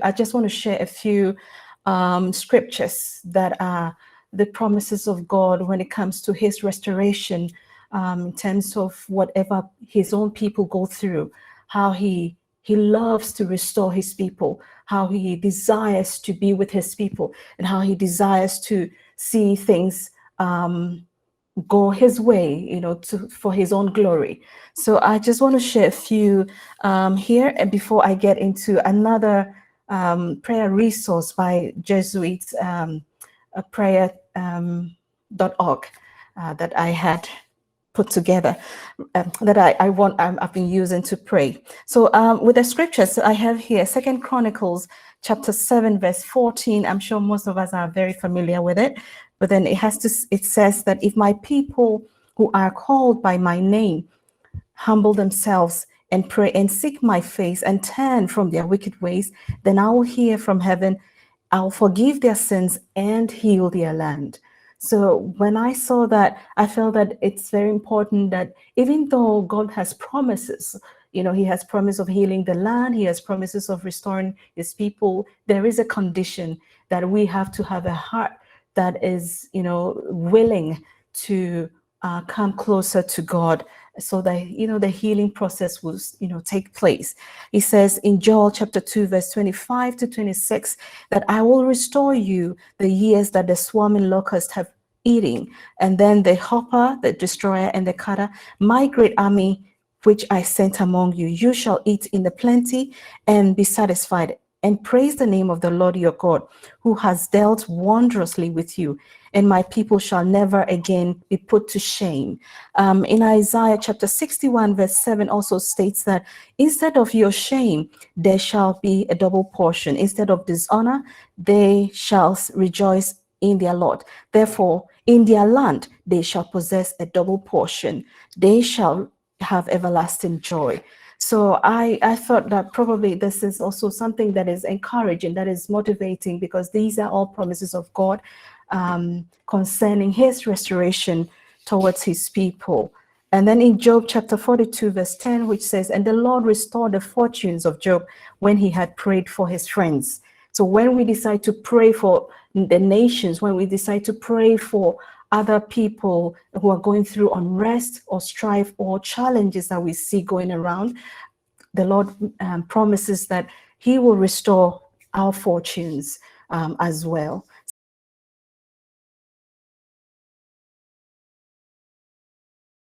I just want to share a few scriptures that are the promises of God when it comes to his restoration, in terms of whatever his own people go through, how he loves to restore his people, how he desires to be with his people, and how he desires to see things go his way, for his own glory. So I just want to share a few here, and before I get into another prayer resource by Jesuits, a prayer.org that I had put together, that I've been using to pray. So with the scriptures I have here, 2 Chronicles chapter 7 verse 14. I'm sure most of us are very familiar with it, but then it says that if my people who are called by my name humble themselves and pray and seek my face and turn from their wicked ways, then I will hear from heaven, I'll forgive their sins and heal their land. So when I saw that, I felt that it's very important that even though God has promises, he has promise of healing the land, he has promises of restoring his people, there is a condition that we have to have a heart that is, willing to come closer to God, so that the healing process will take place. He says in Joel chapter 2 verse 25 to 26 that I will restore you the years that the swarming locust have eating, and then the hopper, the destroyer, and the cutter, my great army which I sent among you. You shall eat in the plenty and be satisfied, and praise the name of the Lord your God, who has dealt wondrously with you, and my people shall never again be put to shame. In Isaiah chapter 61 verse 7 also states that instead of your shame, there shall be a double portion. Instead of dishonor, they shall rejoice in their Lord. Therefore, in their land, they shall possess a double portion. They shall have everlasting joy. So I thought that probably this is also something that is encouraging, that is motivating, because these are all promises of God concerning his restoration towards his people. And then in Job chapter 42 verse 10, which says, and the Lord restored the fortunes of Job when he had prayed for his friends. So when we decide to pray for the nations, when we decide to pray for other people who are going through unrest or strife or challenges that we see going around, the Lord promises that he will restore our fortunes as well.